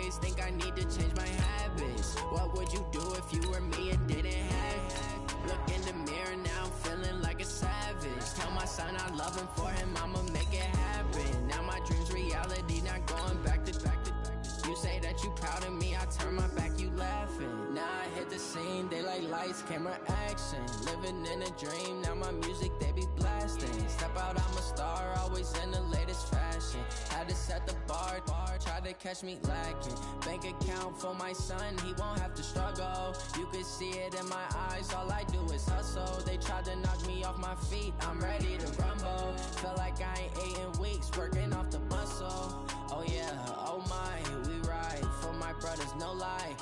always think I need to change my habits. What would you do if you were me and didn't have it? Look in the mirror now, I'm feeling like a savage. Tell my son I love him, for him I'ma make it happen. Now my dream's reality, not going back to. You say that you proud of me, I turn my back, you laughing. Now I hit the scene, they like lights, camera, action. Living in a dream, now my music they be blasting. Step out, I'm a star, always in the latest fashion. Had to set the bar, try to catch me lacking. Bank account for my son, he won't have to struggle. You could see it in my eyes, all I do is hustle. They tried to knock me off my feet, I'm ready to rumble. Feel like I ain't ate in weeks, working off the muscle. Oh yeah, oh my, we ride for my brothers, no lie.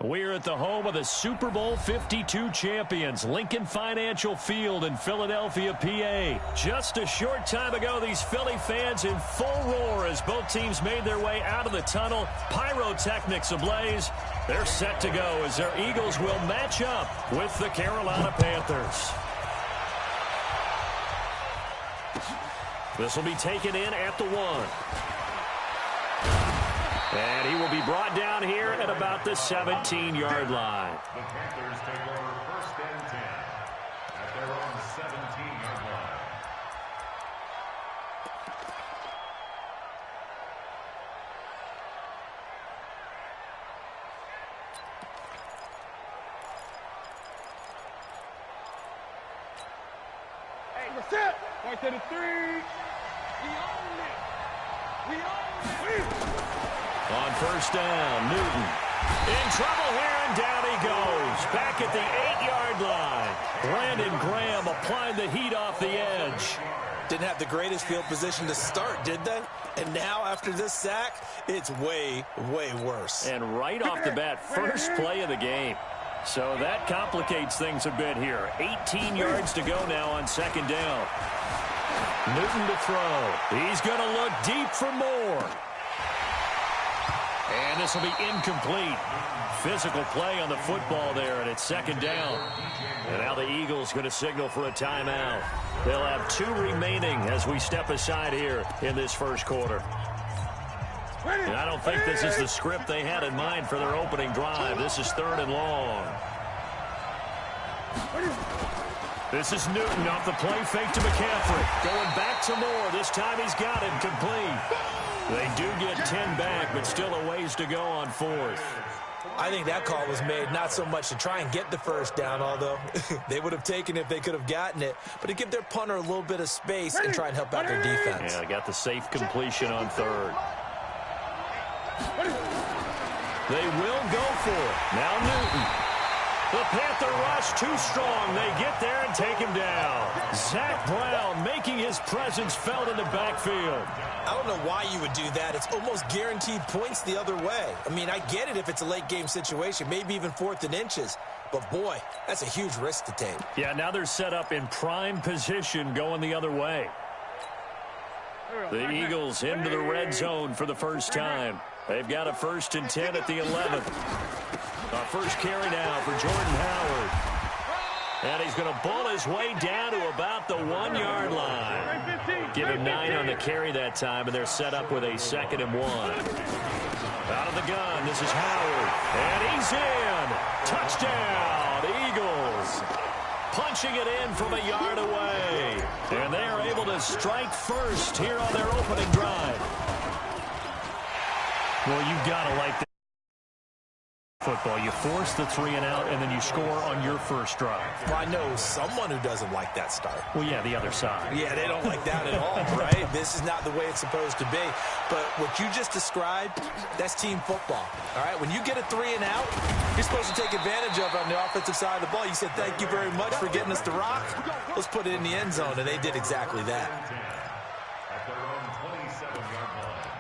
We're at the home of the Super Bowl 52 champions, Lincoln Financial Field in Philadelphia, PA. Just a short time ago, these Philly fans in full roar as both teams made their way out of the tunnel. Pyrotechnics ablaze. They're set to go as their Eagles will match up with the Carolina Panthers. This will be taken in at the 1. And he will be brought down here at about the 17-yard line. The Panthers take over 1st and 10 at their own 17-yard line. Hey, we're set. Right to the 3. We own it. We own it. On 1st down, Newton in trouble here, and down he goes. Back at the 8-yard line. Brandon Graham applying the heat off the edge. Didn't have the greatest field position to start, did they? And now, after this sack, it's way, way worse. And right off the bat, first play of the game. So that complicates things a bit here. 18 yards to go now on 2nd down. Newton to throw. He's going to look deep for more. And this will be incomplete. Physical play on the football there, and it's 2nd down. And now the Eagles going to signal for a timeout. They'll have 2 remaining as we step aside here in this first quarter. And I don't think this is the script they had in mind for their opening drive. This is 3rd and long. This is Newton off the play fake to McCaffrey. Going back to Moore. This time he's got it complete. They do get 10 back, but still a ways to go on 4th. I think that call was made not so much to try and get the 1st down, although they would have taken it if they could have gotten it, but to give their punter a little bit of space and try and help out their defense. Yeah, got the safe completion on 3rd. They will go for it. Now Newton. The Panther rush too strong. They get there and take him down. Zach Brown making his presence felt in the backfield. I don't know why you would do that. It's almost guaranteed points the other way. I mean, I get it if it's a late game situation, maybe even 4th and inches. But, boy, that's a huge risk to take. Yeah, now they're set up in prime position going the other way. The Eagles into the red zone for the first time. They've got a 1st and 10 at the 11th. Our first carry now for Jordan Howard. And he's going to bull his way down to about the 1-yard line. Give him 9 on the carry that time, and they're set up with a 2nd and 1. Out of the gun, this is Howard. And he's in. Touchdown, Eagles. Punching it in from a yard away. And they are able to strike first here on their opening drive. Well, you've got to like that. Football, you force the 3 and out, and then you score on your first drive. Well, I know someone who doesn't like that start. Well, yeah, the other side. Yeah, they don't like that at all, right? This is not the way it's supposed to be. But what you just described, that's team football, all right? When you get a 3 and out, you're supposed to take advantage of it on the offensive side of the ball. You said, thank you very much for getting us the rock. Let's put it in the end zone, and they did exactly that. At their own 27-yard line.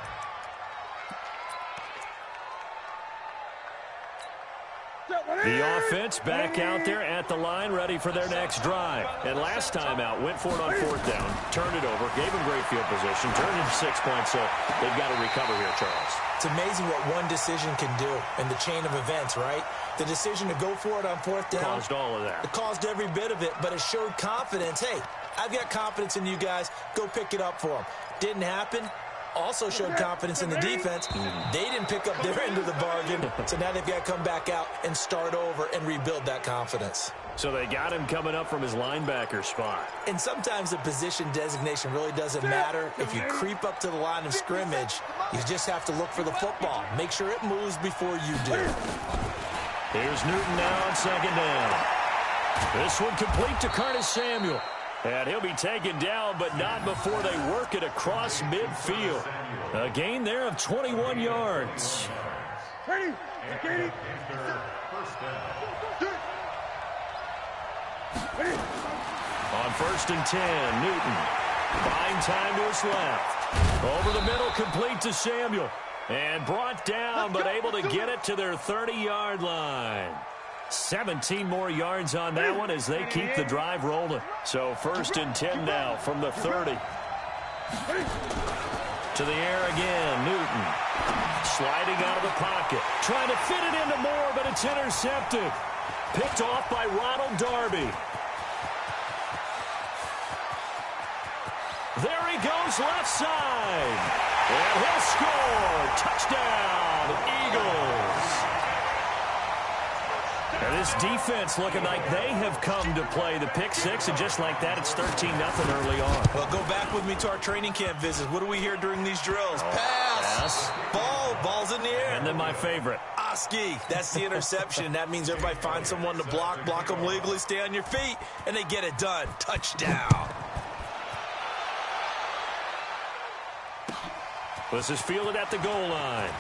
The offense back out there at the line, ready for their next drive. And last time out, went for it on 4th down, turned it over, gave them great field position, turned it to 6 points, so they've got to recover here, Charles. It's amazing what one decision can do in the chain of events, right? The decision to go for it on 4th down. Caused all of that. It caused every bit of it, but it showed confidence. Hey, I've got confidence in you guys. Go pick it up for them. Didn't happen. also showed confidence in the defense. They didn't pick up their end of the bargain, so now they've got to come back out and start over and rebuild that confidence. So they got him coming up from his linebacker spot. And sometimes the position designation really doesn't matter. If you creep up to the line of scrimmage, you just have to look for the football. Make sure it moves before you do. Here's Newton now on second down. This one complete to Curtis Samuel. And he'll be taken down, but not before they work it across midfield. A gain there of 21 yards. Ready? Ready? On 1st and 10, Newton buying time to his left. Over the middle, complete to Samuel. And brought down, but able to get it to their 30-yard line. 17 more yards on that one as they keep the drive rolling. So 1st and 10 now from the 30. To the air again, Newton. Sliding out of the pocket. Trying to fit it into Moore, but it's intercepted. Picked off by Ronald Darby. There he goes left side. And he'll score. Touchdown, Eagles. And this defense looking like they have come to play the pick six, and just like that, it's 13-0 early on. Well, go back with me to our training camp visit. What do we hear during these drills? Pass. Ball's in the air. And then my favorite. Oski. That's the interception. That means everybody finds someone to block them legally, stay on your feet, and they get it done. Touchdown. This is fielded at the goal line.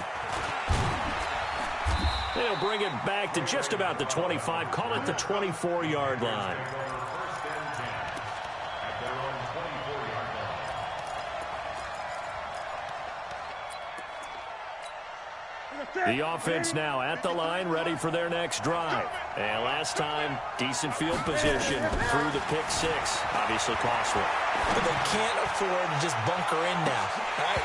They'll bring it back to just about the 25. Call it the 24-yard line. The offense now at the line, ready for their next drive. And last time, decent field position through the pick six. Obviously costly. But they can't afford to just bunker in now. All right?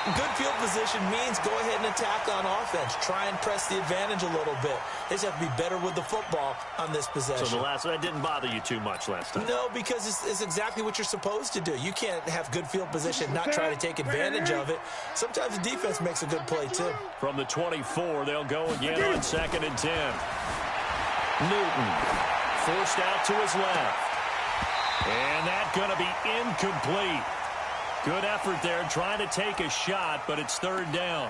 Good field position means go ahead and attack on offense. Try and press the advantage a little bit. They just have to be better with the football on this possession. So that didn't bother you too much last time? No, because it's exactly what you're supposed to do. You can't have good field position, not try to take advantage of it. Sometimes the defense makes a good play, too. From the 24, they'll go again on 2nd and 10. Newton forced out to his left. And that's going to be incomplete. Good effort there, trying to take a shot, but it's 3rd down.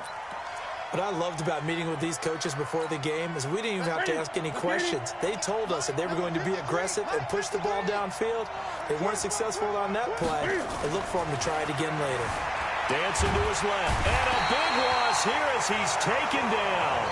What I loved about meeting with these coaches before the game is we didn't even have to ask any questions. They told us that they were going to be aggressive and push the ball downfield. They weren't successful on that play. They look for him to try it again later. Dancing to his left. And a big loss here as he's taken down.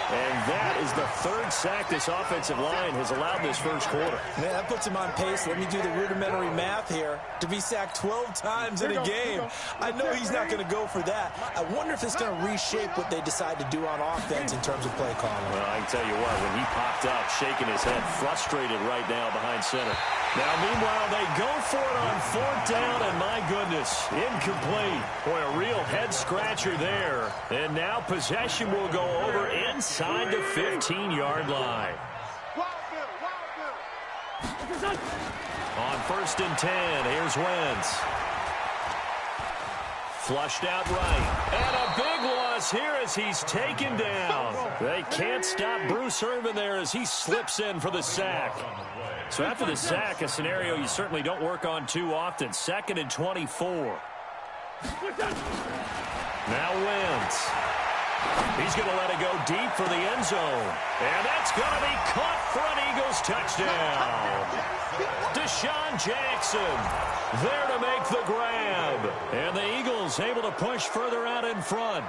And that is the 3rd sack this offensive line has allowed this first quarter. Man, that puts him on pace. Let me do the rudimentary math here. To be sacked 12 times in a game. I know he's not going to go for that. I wonder if it's going to reshape what they decide to do on offense in terms of play calling. Well, I can tell you what, when he popped up, shaking his head, frustrated right now behind center. Now, meanwhile, they go for it on 4th down, and my goodness, incomplete. Boy, a real head-scratcher there. And now possession will go over inside the 15-yard line. On 1st and 10, here's Wentz. Flushed out right. And a big loss here as he's taken down. They can't stop Bruce Irvin there as he slips in for the sack. So after the sack, a scenario you certainly don't work on too often. 2nd and 24. Now Wentz. He's going to let it go deep for the end zone. And that's going to be caught for an Eagles touchdown. Deshaun Jackson there to make the grab. And the Eagles able to push further out in front.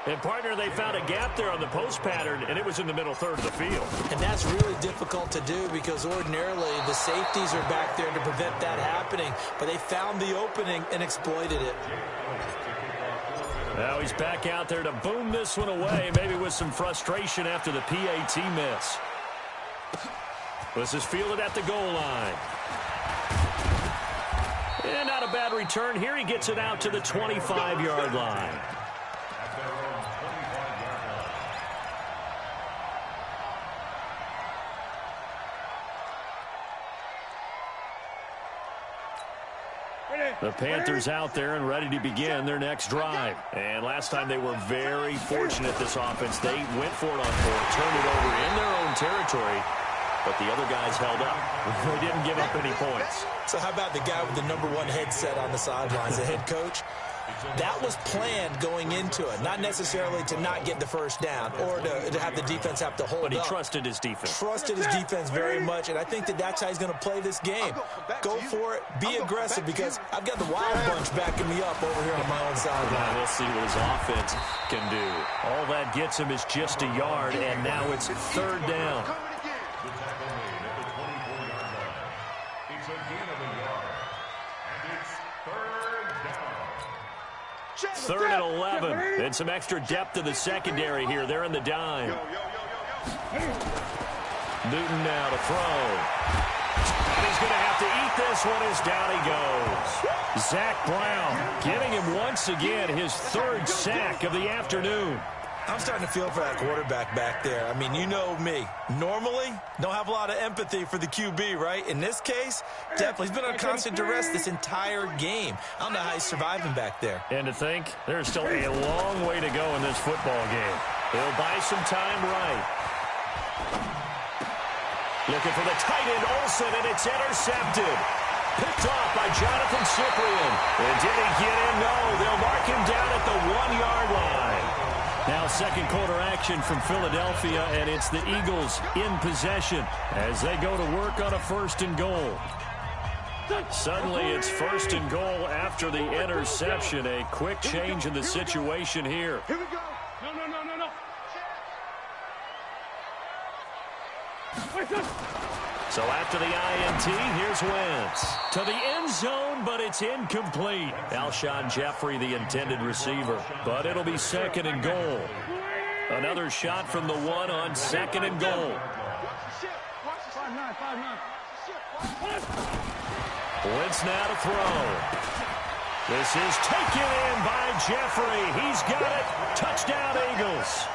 And, partner, they found a gap there on the post pattern, and it was in the middle third of the field. And that's really difficult to do because ordinarily the safeties are back there to prevent that happening. But they found the opening and exploited it. Now he's back out there to boom this one away, maybe with some frustration after the PAT miss. This is fielded at the goal line. And not a bad return here. He gets it out to the 25-yard line. The Panthers out there and ready to begin their next drive. And last time they were very fortunate, this offense. They went for it on fourth, turned it over in their own territory, but the other guys held up. They didn't give up any points. So how about the guy with the #1 headset on the sidelines, the head coach? That was planned going into it, not necessarily to not get the first down or to have the defense have to hold up. But he trusted his defense. Trusted his defense very much, and I think that's how he's going to play this game. Go for it, be aggressive, because I've got the Wild Bunch backing me up over here on my own sideline. We'll see what his offense can do. All that gets him is just a yard, and now it's 3rd down. The tackle made at the 24-yard line. It's a gain of a yard. And it's 3rd down. 3rd and 11. And some extra depth to the secondary here. They're in the dime. Newton now to throw. And he's going to have to eat this one as down he goes. Zach Brown getting him once again his 3rd sack of the afternoon. I'm starting to feel for that quarterback back there. I mean, you know me. Normally, don't have a lot of empathy for the QB, right? In this case, definitely. He's been under constant duress this entire game. I don't know how he's surviving back there. And to think, there's still a long way to go in this football game. He'll buy some time right. Looking for the tight end, Olsen, and it's intercepted. Picked off by Jonathan Cyprien. And did he get in? No, they'll mark him down at the 1-yard line. Now second quarter action from Philadelphia, and it's the Eagles in possession as they go to work on a 1st and goal. Suddenly it's 1st and goal after the interception. A quick change in the situation here. Here we go. No. So after the INT, here's Wentz to the end zone, but it's incomplete. Alshon Jeffrey, the intended receiver, but it'll be 2nd and goal. Another shot from the 1 on 2nd and goal. Wentz now to throw. This is taken in by Jeffrey. He's got it. Touchdown, Eagles.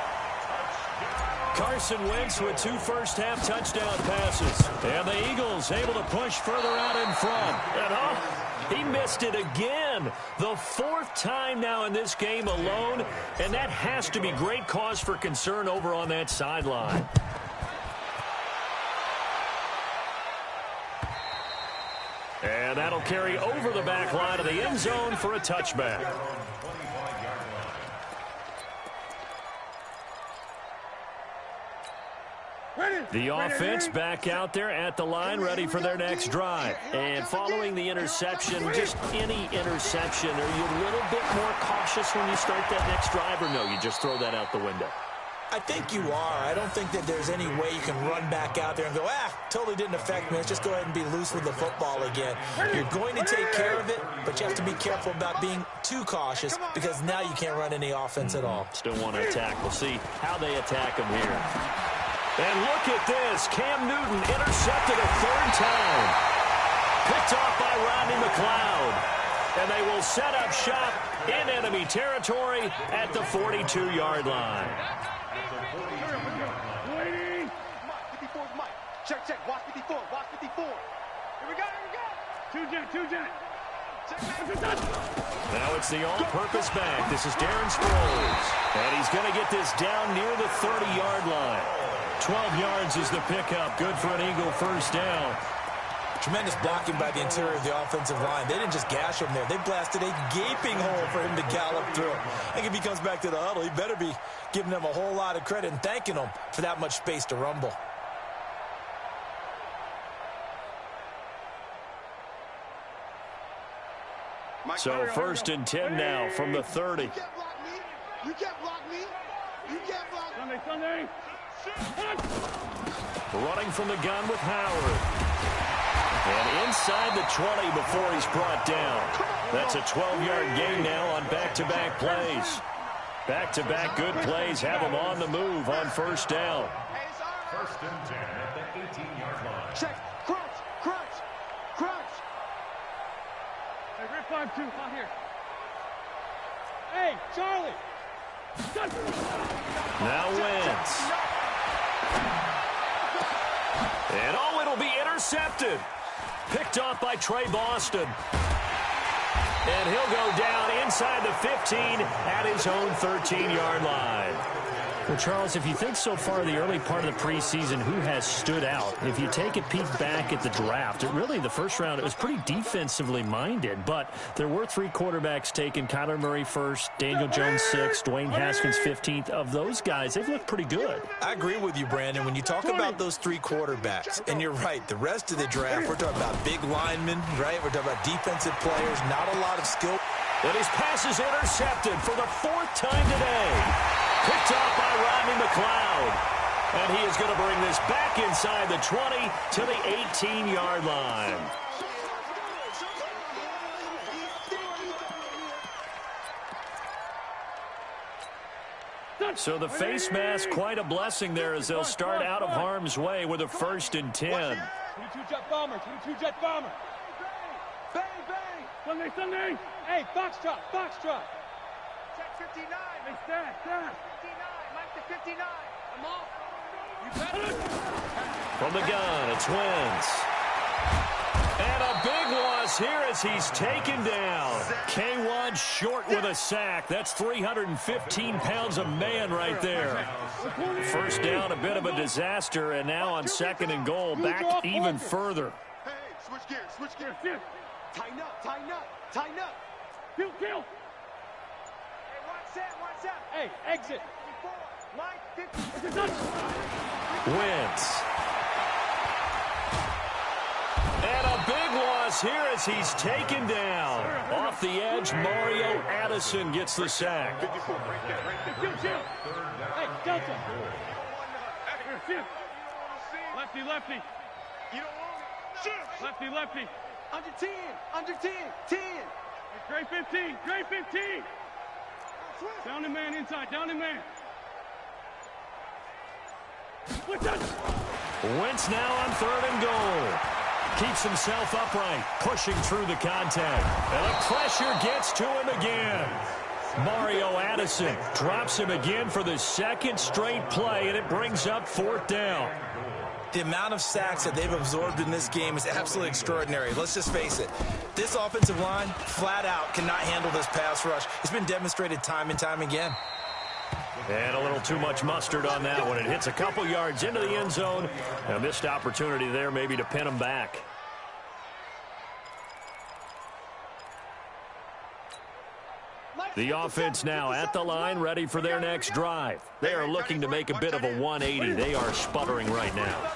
Carson Wentz with 2 first-half touchdown passes. And the Eagles able to push further out in front. And he missed it again. The 4th time now in this game alone. And that has to be great cause for concern over on that sideline. And that'll carry over the back line of the end zone for a touchback. The offense back out there at the line, ready for their next drive. And following the interception, just any interception, are you a little bit more cautious when you start that next drive, or no, you just throw that out the window? I think you are. I don't think that there's any way you can run back out there and go, totally didn't affect me. Let's just go ahead and be loose with the football again. You're going to take care of it, but you have to be careful about being too cautious because now you can't run any offense at all. Still want to attack. We'll see how they attack them here. And look at this. Cam Newton intercepted a 3rd time. Picked off by Rodney McLeod. And they will set up shop in enemy territory at the 42-yard line. Check. Watch 54. Here we go. Two jet. Now it's the all-purpose back. This is Darren Sproles. And he's going to get this down near the 30-yard line. 12 yards is the pickup. Good for an Eagle 1st down. Tremendous blocking by the interior of the offensive line. They didn't just gash him there. They blasted a gaping hole for him to gallop through. I think if he comes back to the huddle, he better be giving them a whole lot of credit and thanking them for that much space to rumble. So 1st and 10 now from the 30. You can't block me. Sunday. Running from the gun with Howard. And inside the 20 before he's brought down. That's a 12-yard gain now on back-to-back plays. Back-to-back good plays have him on the move on 1st down. 1st and 10 at the 18-yard line. Check. Crunch. Hey, Red 5-2, out here. Hey, Charlie. Now Wentz. And it'll be intercepted. Picked off by Trey Boston. And he'll go down inside the 15 at his own 13-yard line. Well, Charles, if you think so far the early part of the preseason, who has stood out? If you take a peek back at the draft, the first round, it was pretty defensively minded, but there were 3 quarterbacks taken. Kyler Murray first, Daniel Jones 6th, Dwayne Haskins 15th. Of those guys, they've looked pretty good. I agree with you, Brandon. When you talk about those 3 quarterbacks, and you're right, the rest of the draft, we're talking about big linemen, right? We're talking about defensive players, not a lot of skill. And his pass is intercepted for the 4th time today. Picked off by Rodney McLeod. And he is going to bring this back inside the 20 to the 18-yard line. So the face mask, quite a blessing there as they'll start out of harm's way with a 1st and 10. 22-jet bomber, 22-jet bomber. Bang, bang. Sunday. Hey, Foxtrot. Check 59. Hey, stand. 59. Mike to 59. I'm off. You better. From the gun, it's Wentz. And a big loss here as he's taken down. K1 short with a sack. That's 315 pounds of man right there. First down, a bit of a disaster, and now on 2nd and goal, back even further. Hey, switch gears. Tighten up. Kill. Hey, watch out. Hey, exit. Line 50. Wentz. And a big loss here as he's taken down. Off the edge, Mario Addison gets the sack. Hey, Delta. Lefty. You don't want it. Lefty. Under 10. 10. Gray 15. Down the man inside. Wentz now on 3rd and goal. Keeps himself upright, pushing through the contact. And the pressure gets to him again. Mario Addison drops him again for the 2nd straight play, and it brings up 4th down. The amount of sacks that they've absorbed in this game is absolutely extraordinary. Let's just face it. This offensive line, flat out, cannot handle this pass rush. It's been demonstrated time and time again. And a little too much mustard on that one. It hits a couple yards into the end zone. A missed opportunity there maybe to pin him back. The offense now at the line, ready for their next drive. They are looking to make a bit of a 180. They are sputtering right now.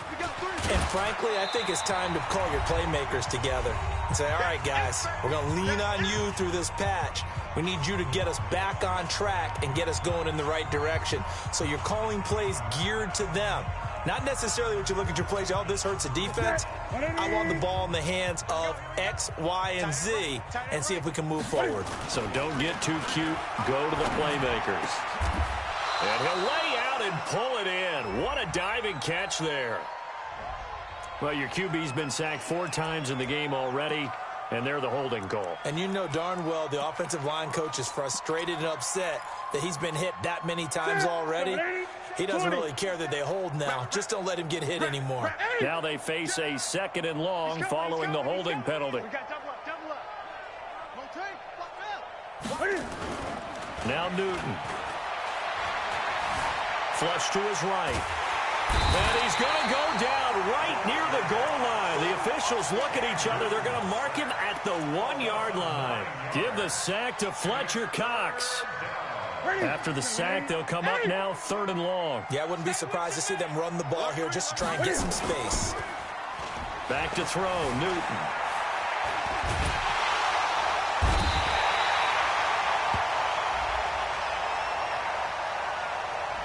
And frankly, I think it's time to call your playmakers together and say, all right, guys, we're going to lean on you through this patch. We need you to get us back on track and get us going in the right direction. So you're calling plays geared to them. Not necessarily what you look at your plays, oh, this hurts the defense. I want the ball in the hands of X, Y, and Z and see if we can move forward. So don't get too cute. Go to the playmakers. And he'll lay out and pull it in. What a diving catch there. Well, your QB's been sacked 4 times in the game already, and they're the holding goal. And you know darn well the offensive line coach is frustrated and upset that he's been hit that many times already. He doesn't really care that they hold now. Just don't let him get hit anymore. Now they face a 2nd and long following the holding penalty. Now Newton. Flush to his right. And he's going to go down right near the goal line. The officials look at each other. They're going to mark him at the 1-yard line. Give the sack to Fletcher Cox. After the sack, they'll come up now 3rd and long. Yeah, I wouldn't be surprised to see them run the ball here just to try and get some space. Back to throw, Newton.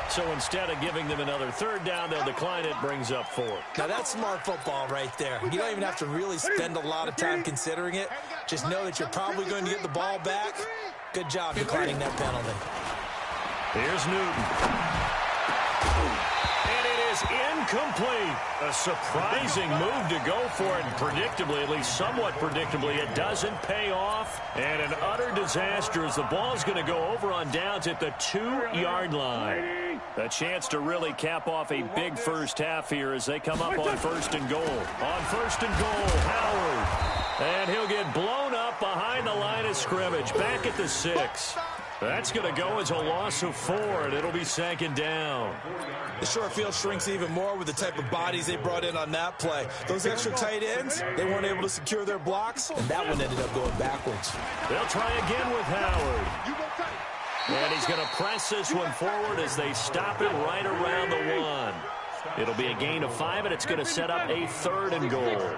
So instead of giving them another 3rd down, they'll decline it, brings up 4. Now that's smart football right there. You don't even have to really spend a lot of time considering it. Just know that you're probably going to get the ball back. Good job declining that penalty. Here's Newton. And it is incomplete. A surprising move to go for it. And predictably, at least somewhat predictably, it doesn't pay off. And an utter disaster as the ball's going to go over on downs at the 2-yard line. A chance to really cap off a big first half here as they come up on 1st and goal. On 1st and goal, Howard. And he'll get blown up behind the line of scrimmage. Back at the 6. That's going to go as a loss of 4, and it'll be 2nd down. The short field shrinks even more with the type of bodies they brought in on that play. Those extra tight ends, they weren't able to secure their blocks, and that one ended up going backwards. They'll try again with Howard. And he's going to press this one forward as they stop it right around the 1. It'll be a gain of 5, and it's going to set up a 3rd and goal.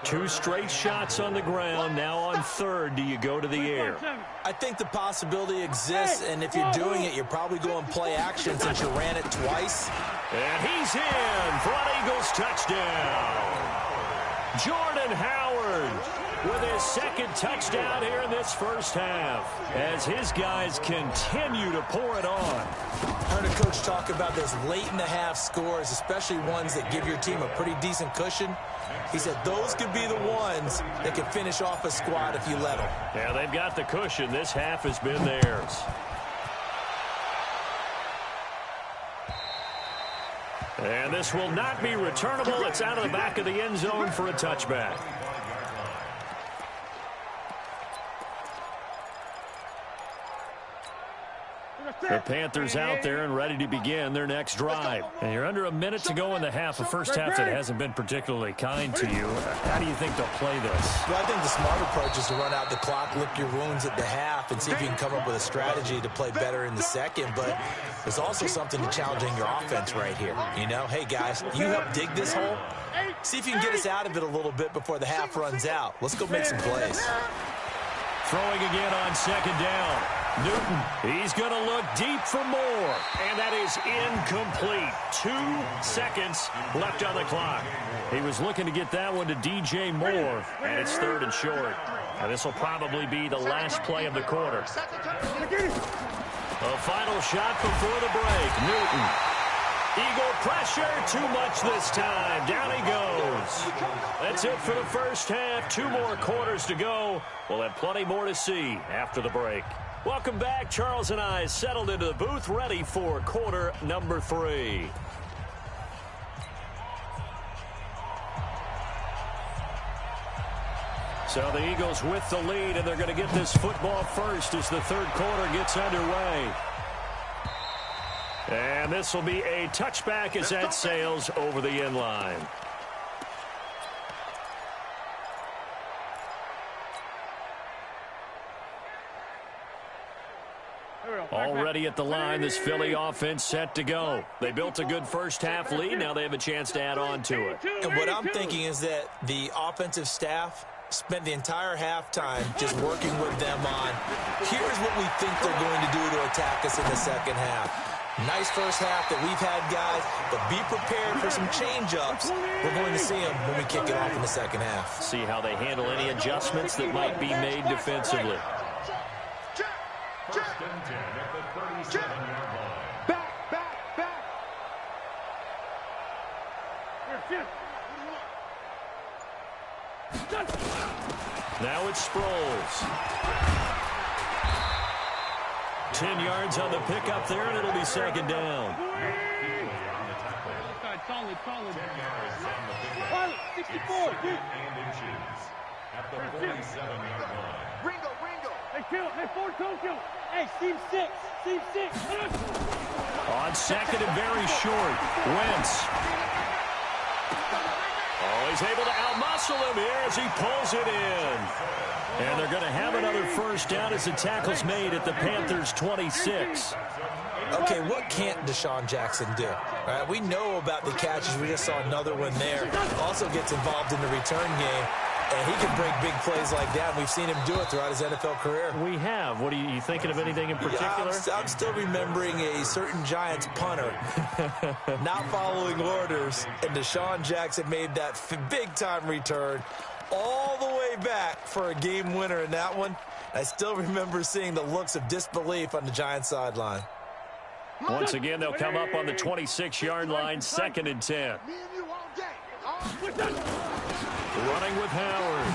2 straight shots on the ground. Now on 3rd, do you go to the air? I think the possibility exists, and if you're doing it, you're probably going play action since you ran it twice. And he's in for an Eagles touchdown. Jordan Howard with his 2nd touchdown here in this first half as his guys continue to pour it on. I heard a coach talk about those late-in-the-half scores, especially ones that give your team a pretty decent cushion. He said those could be the ones that can finish off a squad if you let them. Yeah, they've got the cushion. This half has been theirs. And this will not be returnable. It's out of the back of the end zone for a touchback. The Panthers out there and ready to begin their next drive. And you're under a minute to go in the half. A first half that hasn't been particularly kind to you. How do you think they'll play this? Well, I think the smart approach is to run out the clock, lick your wounds at the half, and see if you can come up with a strategy to play better in the second. But there's also something to challenging your offense right here. You know, hey, guys, you help dig this hole. See if you can get us out of it a little bit before the half runs out. Let's go make some plays. Throwing again on 2nd down. Newton, he's going to look deep for more, and that is incomplete. 2 seconds left on the clock. He was looking to get that one to DJ Moore, and it's 3rd and short. And this will probably be the last play of the quarter. A final shot before the break. Newton. Eagle pressure, too much this time. Down he goes. That's it for the first half. 2 more quarters to go. We'll have plenty more to see after the break. Welcome back. Charles and I settled into the booth, ready for quarter number 3. So the Eagles with the lead, and they're going to get this football first as the 3rd quarter gets underway. And this will be a touchback as that sails over the end line. Already at the line, this Philly offense set to go. They built a good first half lead. Now they have a chance to add on to it. And what I'm thinking is that the offensive staff spent the entire halftime just working with them on, here's what we think they're going to do to attack us in the second half. Nice first half that we've had, guys, but be prepared for some change-ups. We're going to see them when we kick it off in the second half. See how they handle any adjustments that might be made defensively. First and 10 at the 37-yard line. Back. Now it's Sproles. 10 yards on the pickup there, and it'll be 2nd down. Solid. 10 yards on the pickup. 64. And inches at the 47-yard line. Ringo. Hey, Ford, kill. Hey, seam 6. On 2nd and very short. Wentz. Oh, he's able to outmuscle him here as he pulls it in. And they're going to have another first down as the tackle's made at the Panthers' 26. Okay, what can't Deshaun Jackson do? All right, we know about the catches. We just saw another one there. Also gets involved in the return game. And he can break big plays like that. And we've seen him do it throughout his NFL career. We have. What are you thinking of anything in particular? Yeah, I'm still remembering a certain Giants punter not following orders. And Deshaun Jackson made that big-time return all the way back for a game winner in that one. I still remember seeing the looks of disbelief on the Giants sideline. Once again, they'll come up on the 26-yard line, 2nd and 10. Running with Howard.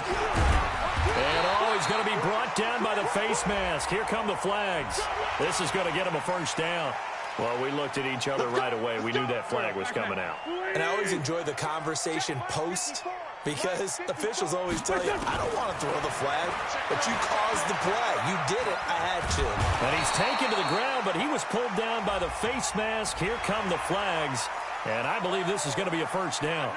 And he's going to be brought down by the face mask. Here come the flags. This is going to get him a first down. Well, we looked at each other right away. We knew that flag was coming out. And I always enjoy the conversation post Because officials always tell you, I don't want to throw the flag, but you caused the play. You did it. I had to. And he's taken to the ground, but he was pulled down by the face mask. Here come the flags. And I believe this is going to be a first down.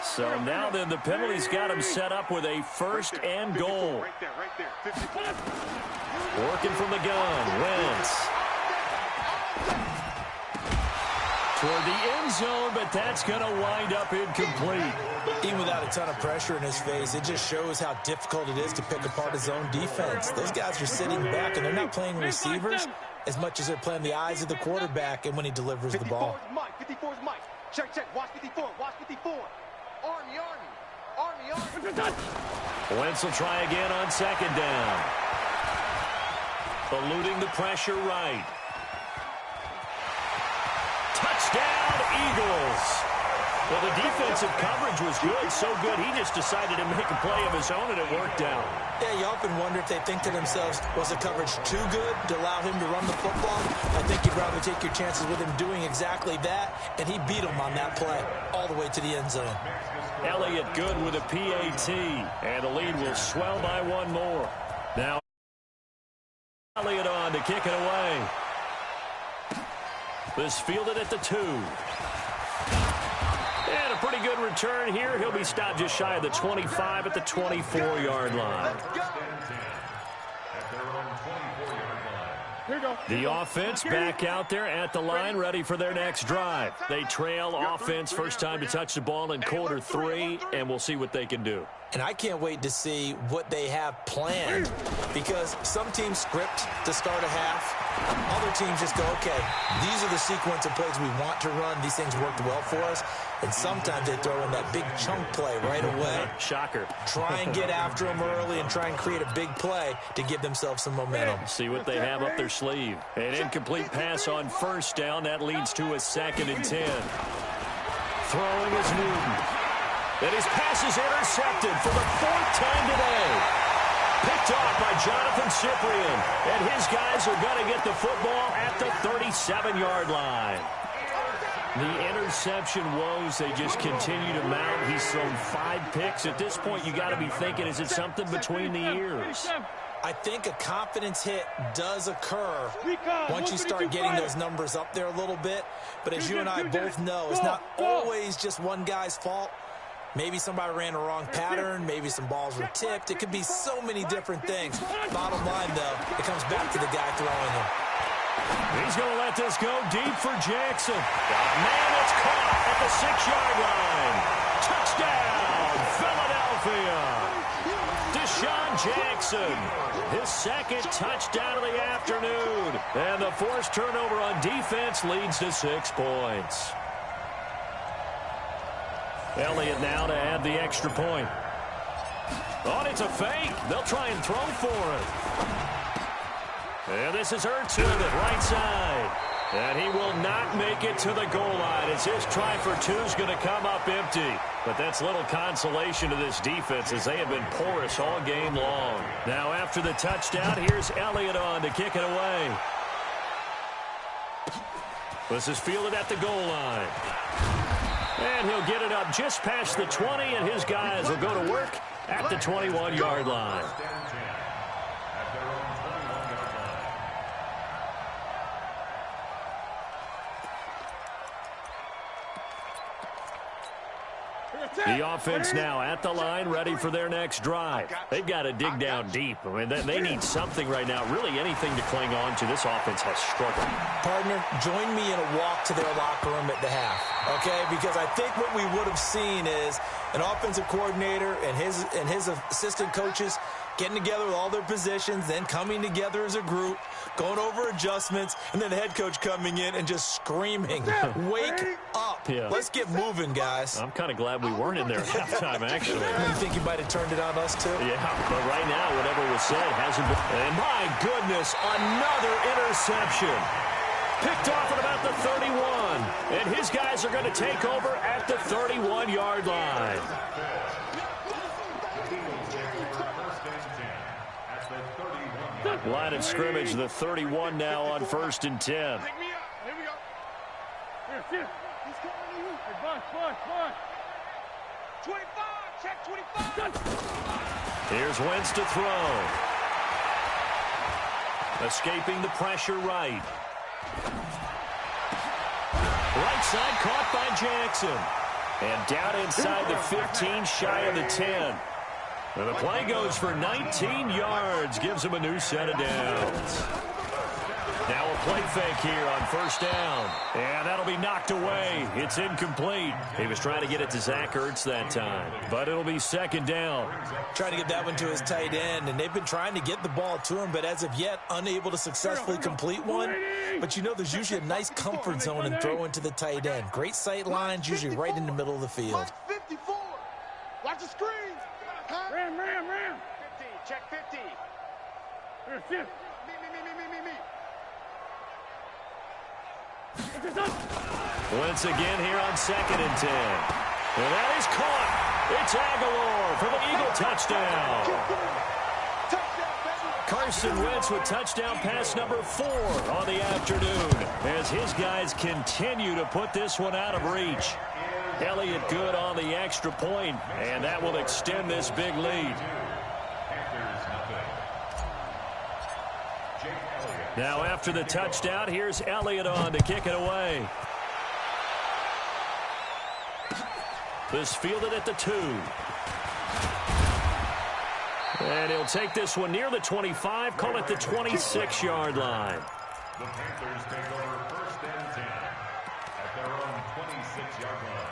So now then the penalty's got him set up with a first and goal. Working from the gun, Wentz. Toward the end zone, but that's going to wind up incomplete. Even without a ton of pressure in his face, it just shows how difficult it is to pick apart his own defense. Those guys are sitting back, and they're not playing receivers as much as they're playing the eyes of the quarterback and when he delivers the ball. 54 is Mike. Check, check. Watch 54. Watch 54. Army. Wentz will try again on second down. Eluding the pressure right. Touchdown, Eagles. Well, the defensive coverage was good, so good he just decided to make a play of his own, and it worked out. Yeah, you often wonder if they think to themselves, was the coverage too good to allow him to run the football? I think you'd rather take your chances with him doing exactly that, and he beat him on that play all the way to the end zone. Elliott good with a PAT, and the lead will swell by one more. Now, Elliott on to kick it away. This fielded at the 2. And a pretty good return here. He'll be stopped just shy of the 25 at the 24-yard line. The offense back out there at the line, ready for their next drive. They trail offense, first time to touch the ball in quarter 3, and we'll see what they can do. And I can't wait to see what they have planned, because some teams script to start a half. Other teams just go, okay, these are the sequence of plays we want to run. These things worked well for us. And sometimes they throw in that big chunk play right away. Shocker. Try and get after them early and try and create a big play to give themselves some momentum. See what they have up their sleeve. An incomplete pass on first down. That leads to a 2nd and 10. Throwing is Newton. And his pass is intercepted for the 4th time today. Picked off by Jonathan Cyprien. And his guys are going to get the football at the 37-yard line. The interception woes, they just continue to mount. He's thrown 5 picks. At this point, you got to be thinking, is it something between the ears? I think a confidence hit does occur once you start getting those numbers up there a little bit. But as you and I both know, it's not always just one guy's fault. Maybe somebody ran a wrong pattern. Maybe some balls were tipped. It could be so many different things. Bottom line, though, it comes back to the guy throwing them. He's going to let this go deep for Jackson. Man, it's caught at the 6-yard line. Touchdown, Philadelphia. Deshaun Jackson, his 2nd touchdown of the afternoon. And the forced turnover on defense leads to 6 points. Elliott now to add the extra point. Oh, and it's a fake. They'll try and throw for it. And this is Ertz with it, right side. And he will not make it to the goal line as his try for 2 is going to come up empty. But that's little consolation to this defense as they have been porous all game long. Now after the touchdown, here's Elliott on to kick it away. This is fielded at the goal line. And he'll get it up just past the 20, and his guys will go to work at the 21-yard line. The offense now at the line, ready for their next drive. They've got to dig down deep. I mean, they need something right now, really anything to cling on to. This offense has struggled. Partner, join me in a walk to their locker room at the half, okay? Because I think what we would have seen is an offensive coordinator and his assistant coaches getting together with all their positions, then coming together as a group, going over adjustments, and then the head coach coming in and just screaming, wake up. Yeah. Let's get moving, guys. I'm kind of glad we weren't in there at halftime, actually. You think you might have turned it on us, too? Yeah, but right now, whatever was said hasn't been. And my goodness, another interception. Picked off at about the 31. And his guys are going to take over at the 31-yard line. Line of scrimmage, the 31 now on 1st and 10. Here we go. Here. He's calling you. Hey, Bush. 25. Check 25. Here's Wentz to throw. Escaping the pressure right. Right side caught by Jackson. And down inside the 15, shy of the 10. And the play goes for 19 yards. Gives him a new set of downs. Now a play fake here on first down. And that'll be knocked away. It's incomplete. He was trying to get it to Zach Ertz that time. But it'll be second down. Trying to get that one to his tight end, and they've been trying to get the ball to him, but as of yet, unable to successfully complete one. But you know there's usually a nice comfort zone in throwing to the tight end. Great sight lines, usually right in the middle of the field. 54. Watch the screen. Ram. 50. Check 50. Me. Once again here on 2nd and 10. And that is caught. It's Aguilar for the Eagle touchdown. Carson Wentz with touchdown pass number 4 on the afternoon as his guys continue to put this one out of reach. Elliott good on the extra point, and that will extend this big lead. Now after the touchdown, here's Elliott on to kick it away. This fielded at the 2. And he'll take this one near the 25, call it the 26-yard line. The Panthers take over 1st and 10 at their own 26-yard line.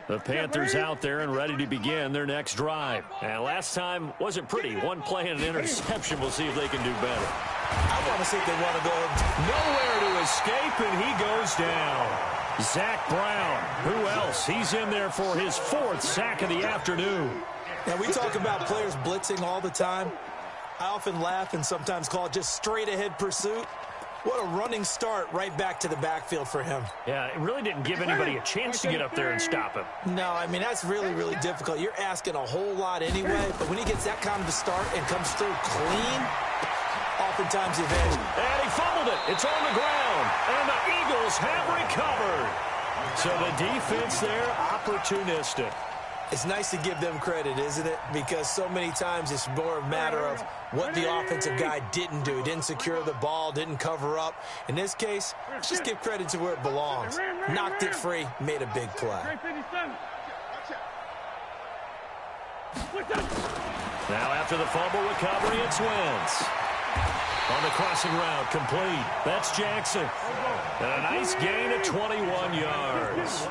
The Panthers out there and ready to begin their next drive. And last time wasn't pretty. One play and an interception. We'll see if they can do better. I want to see if they want to go nowhere to escape, and he goes down. Zach Brown. Who else? He's in there for his 4th sack of the afternoon. Now, we talk about players blitzing all the time. I often laugh and sometimes call it just straight-ahead pursuit. What a running start right back to the backfield for him. Yeah, it really didn't give anybody a chance to get up there and stop him. No, I mean, that's really, really difficult. You're asking a whole lot anyway, but when he gets that kind of a start and comes through clean, oftentimes he advantage. And he fumbled it. It's on the ground. And the Eagles have recovered. So the defense there, opportunistic. It's nice to give them credit, isn't it? Because so many times it's more a matter of what the offensive guy didn't do. Didn't secure the ball, didn't cover up. In this case, just give credit to where it belongs. Knocked it free, made a big play. Now after the fumble recovery, it's Wentz. On the crossing route, complete. That's Jackson. And a nice gain of 21 yards.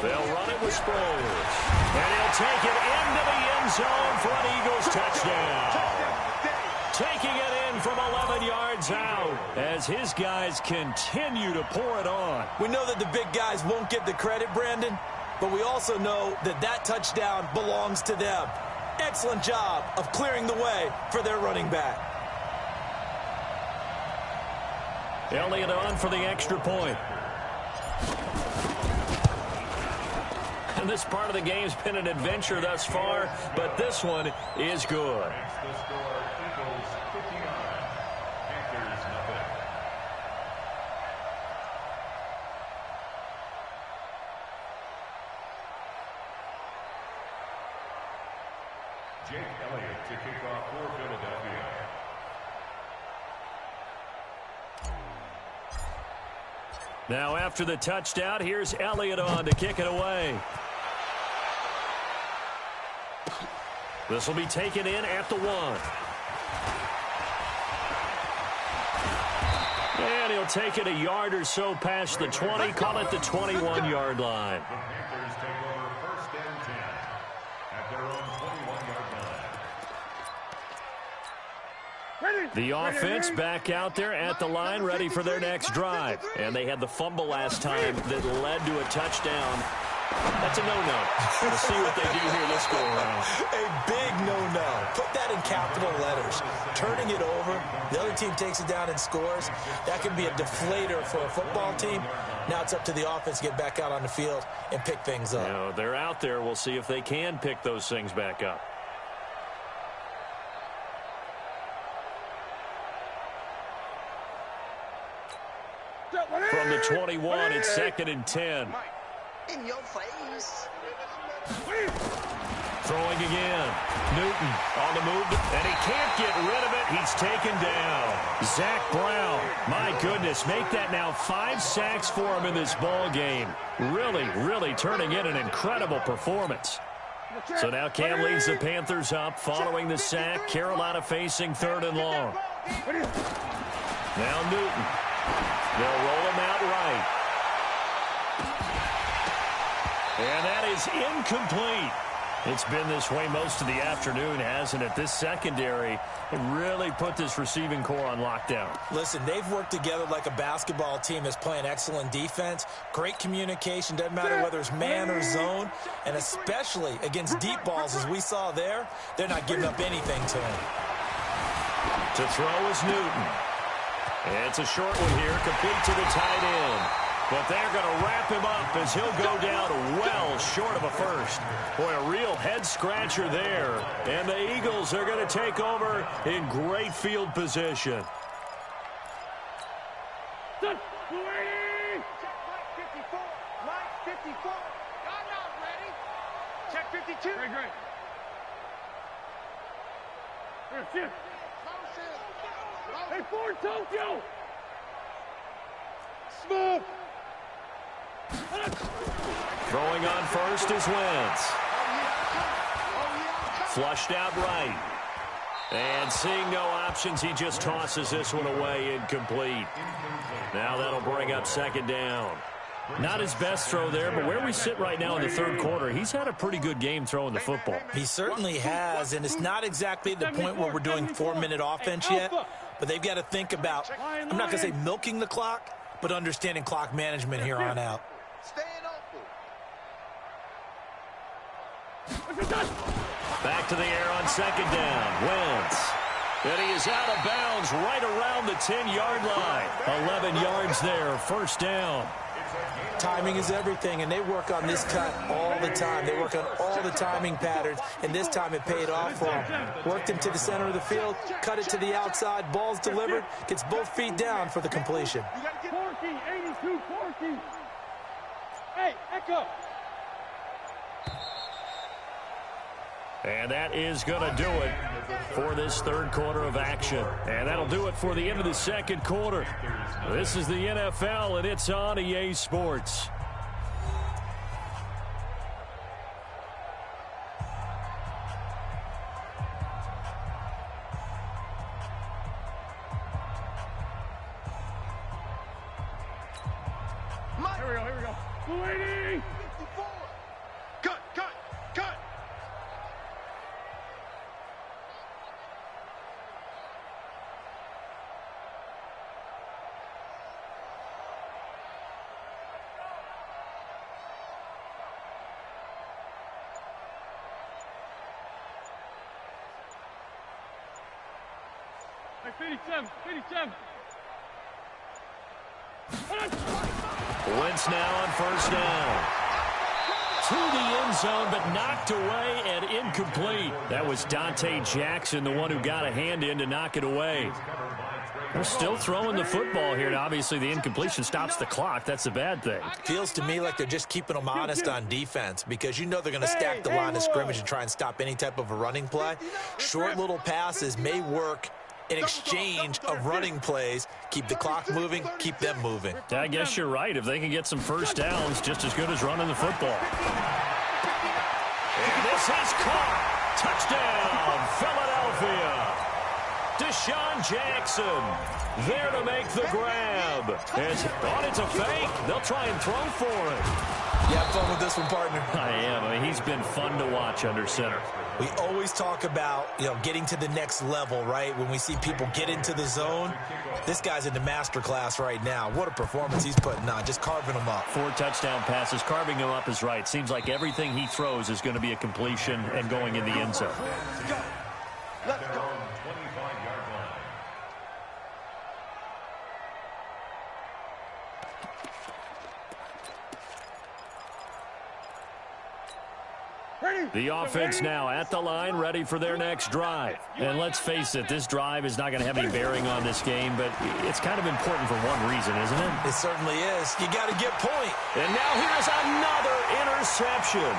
They'll run it with Sproles. And he'll take it into the end zone for an Eagles touchdown. Taking it in from 11 yards out as his guys continue to pour it on. We know that the big guys won't get the credit, Brandon, but we also know that that touchdown belongs to them. Excellent job of clearing the way for their running back. Elliott on for the extra point. And this part of the game's been an adventure thus far, but this one is good. That's the score. Eagles 59, Panthers nothing. Jake Elliott to kick off for Philadelphia. Now after the touchdown, here's Elliott on to kick it away. This will be taken in at the 1. And he'll take it a yard or so past the 20, call it the 21-yard line. The Panthers take over 1st and 10 at their own 21-yard line. The offense back out there at the line, ready for their next drive. And they had the fumble last time that led to a touchdown. That's a no-no. We'll see what they do here this go-around. A big no-no. Put that in capital letters. Turning it over, the other team takes it down and scores. That can be a deflator for a football team. Now it's up to the offense to get back out on the field and pick things up. You know, they're out there. We'll see if they can pick those things back up. From the 21, it's 2nd and 10. In your face. Throwing again. Newton on the move, and he can't get rid of it. He's taken down. Zach Brown, my goodness, make that now 5 sacks for him in this ball game. Really, really turning in an incredible performance. So now Cam leads the Panthers up following the sack. Carolina facing 3rd and long. Now Newton. They'll roll him out right. And that is incomplete. It's been this way most of the afternoon, hasn't it? This secondary really put this receiving core on lockdown. Listen, they've worked together like a basketball team that's playing excellent defense. Great communication, doesn't matter whether it's man or zone. And especially against deep balls, as we saw there, they're not giving up anything to him. To throw is Newton. It's a short one here, complete to the tight end. But they're going to wrap him up as he'll go down well short of a first. Boy, a real head-scratcher there. And the Eagles are going to take over in great field position. Check Mike 54. Mike 54. I'm not ready. Check 52. Great. Here, shift. Hey, Ford, Tokyo. Smooth. Throwing on first is Wentz. Flushed out right. And seeing no options, he just tosses this one away incomplete. Now that'll bring up 2nd down. Not his best throw there, but where we sit right now in the 3rd quarter, he's had a pretty good game throwing the football. He certainly has, and it's not exactly the point where we're doing 4-minute offense yet, but they've got to think about, I'm not going to say milking the clock, but understanding clock management here on out. Back to the air on 2nd down. Wentz. And he is out of bounds right around the 10-yard line. 11 yards there, 1st down. Timing is everything, and they work on this cut all the time. They work on all the timing patterns, and this time it paid off for them. Worked him to the center of the field, cut it to the outside, ball's delivered, gets both feet down for the completion. Porky, 82, Porky. Hey, Echo. And that is going to do it for this 3rd quarter of action. And that'll do it for the end of the 2nd quarter. This is the NFL, and it's on EA Sports. Here we go. 280. Cut. Hey, 57. Wentz now on 1st down. To the end zone, but knocked away and incomplete. That was Dante Jackson, the one who got a hand in to knock it away. They're still throwing the football here, and obviously the incompletion stops the clock. That's a bad thing. Feels to me like they're just keeping them honest on defense because you know they're going to stack the line of scrimmage and try and stop any type of a running play. Short little passes may work in exchange of running plays. Keep the clock moving, keep them moving. I guess you're right. If they can get some 1st downs, just as good as running the football. And this is caught. Touchdown, Philadelphia. Deshaun Jackson there to make the grab. It's a fake. They'll try and throw for it. You have fun with this one, partner? I am. I mean, he's been fun to watch under center. We always talk about, getting to the next level, right? When we see people get into the zone, this guy's in the master class right now. What a performance he's putting on, just carving them up. 4 touchdown passes. Carving him up is right. Seems like everything he throws is going to be a completion and going in the end zone. Let's go. 25-yard line. The offense now at the line, ready for their next drive. And let's face it, this drive is not going to have any bearing on this game, but it's kind of important for one reason, isn't it? It certainly is. You got to get point. And now here's another interception.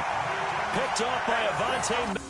Picked off by Avante.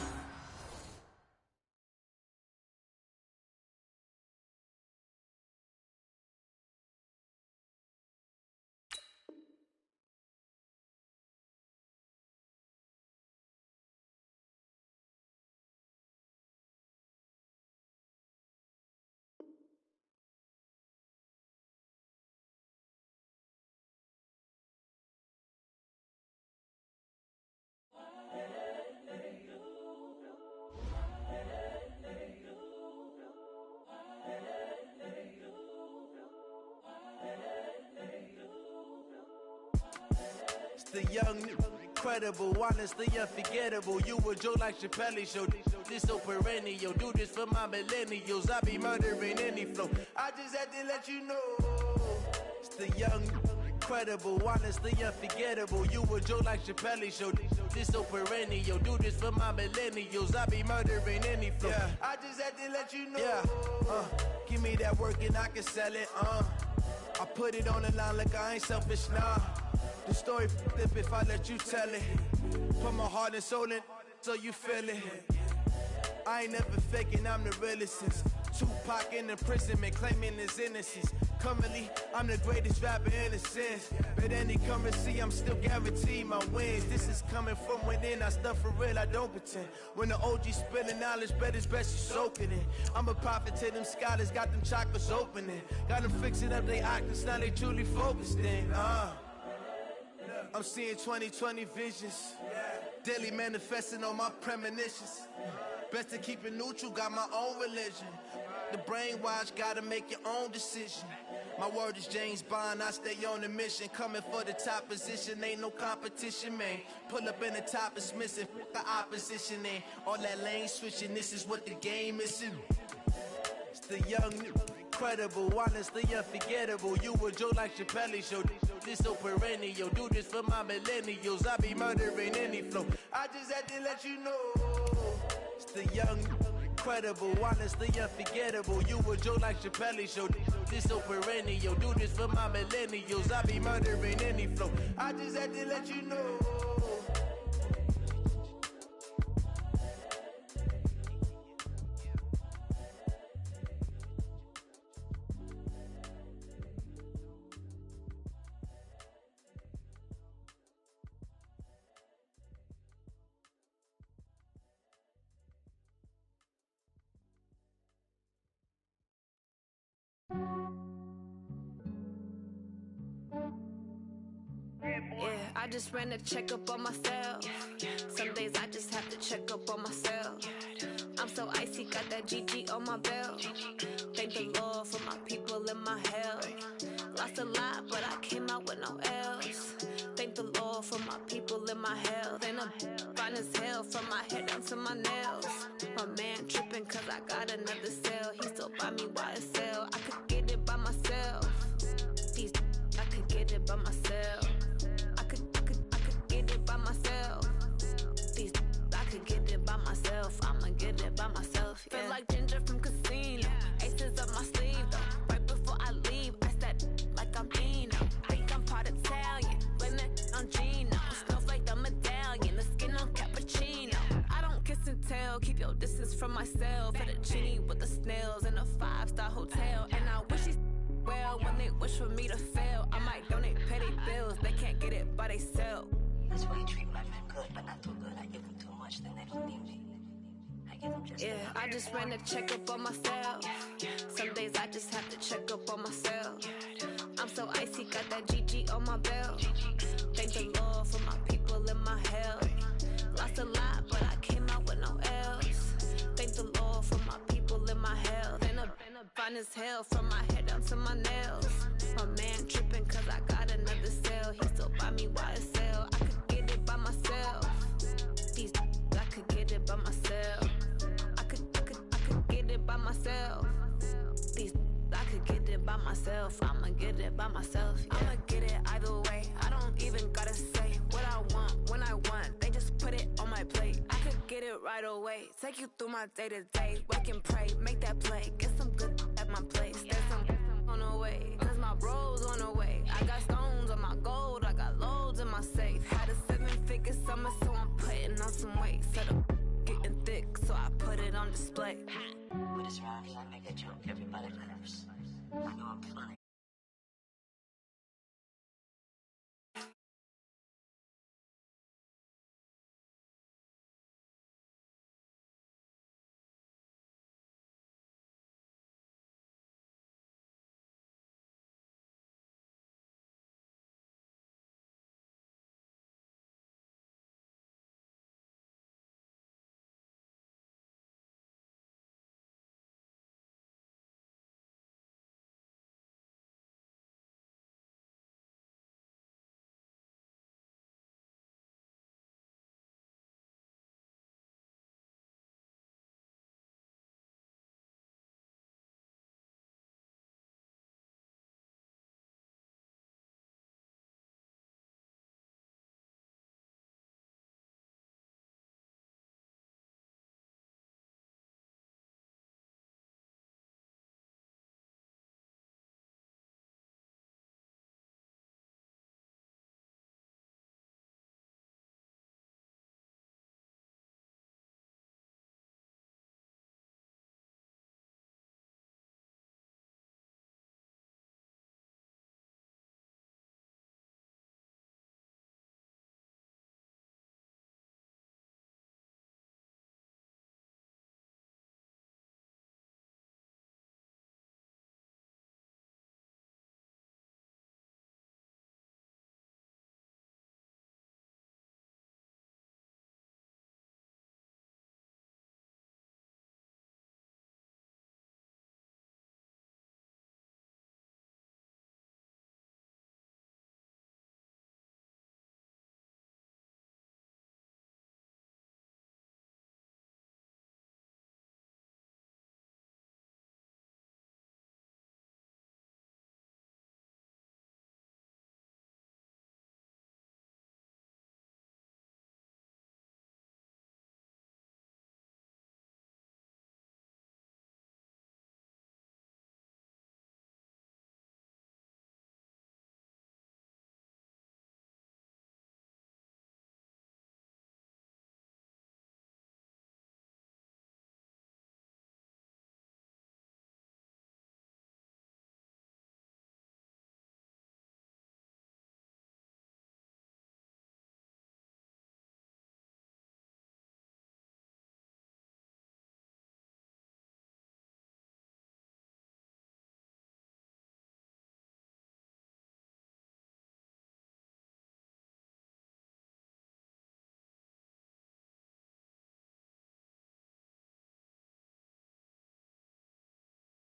The young, incredible, honestly unforgettable. You a Joe like Chappelle show. This so perennial. Do this for my millennials. I be murdering any flow. I just had to let you know. It's the young, incredible, honestly unforgettable. You a Joe like Chappelle show. This so perennial. Do this for my millennials. I be murdering any flow. Yeah. I just had to let you know. Yeah. Give me that work and I can sell it. I put it on the line like I ain't selfish, nah. The story flip if I let you tell it. Put my heart and soul in so you feel it. I ain't never faking, I'm the realest since Tupac in imprisonment, claiming his innocence. Currently, I'm the greatest rapper in a sense. But any currency, I'm still guaranteed my wins. This is coming from within, I stuff for real, I don't pretend. When the OG spilling knowledge, bet it's best you soak it in. I'm a prophet to them scholars, got them chakras opening. Got them fixing up their octaves, now they truly focused in. I'm seeing 2020 visions. Daily manifesting on my premonitions. Best to keep it neutral, got my own religion. The brainwash, gotta make your own decision. My word is James Bond, I stay on a mission. Coming for the top position, ain't no competition, man. Pull up in the top is missing, the opposition ain't. All that lane switching, this is what the game is. It's the young, incredible, honestly unforgettable. You a Joe like Chappelle show. This so perennial. Do this for my millennials. I be murdering any flow. I just had to let you know. It's the young, incredible, honestly unforgettable. You a Joe like Chappelle show. This so perennial. Do this for my millennials. I be murdering any flow. I just had to let you know. Yeah, I just ran a checkup on myself. Some days I just have to check up on myself. I'm so icy, got that GG on my belt. Thank the Lord for my people and my health. Lost a lot, but I came out with no else. Thank the Lord for my people and my health. And I'm fine as hell from my head down to my nails. My man tripping cause I got another cell. He still buy me YSL. I could get it by myself. These I could get it by myself. I could get it by myself. These I could get it by myself. I'ma get it by myself. Yeah. Feel like Ginger from Casino. Aces up my sleeve though. Right before I leave, I said like I'm Dino. Think I'm part Italian. Blame that on Gino. Smells like the medallion. The skin on cappuccino. I don't kiss and tell. Keep your distance from myself. Fettuccine with the snails in a 5-star hotel. And I wish he's well when they wish for me to fail. I might donate petty bills. They can't get it by themselves. That's why you treat my friend good, but not too good. I give them too much, then they don't need me. I give them just yeah, I just ran a checkup on myself. Some days I just have to check up on myself. I'm so icy, got that GG on my belt. Thank the Lord for my people and my health. Lost a lot, but I came out with no else. Thank the Lord for my people and my health. And I'm fine as hell from my head down to my nails. My man tripping cause I got another cell. He still buy me YSL. I could get it by myself. These I could get it by myself. I could get it by myself. These I could get it by myself. I'ma get it by myself. Yeah. I'ma get it either way. I don't even gotta say what I want when I want. They just put it on my plate. get it right away. Take you through my day-to-day. Wake and pray, make that play. Get some good at my place. There's some on the way, cause my bro's on the way. I got stones on my gold, I got loads in my safe. Had a 7-figure summer, so I'm putting on some weight. Set up getting thick, so I put it on display. With this round, I make a joke, everybody laughs. I know I'm funny.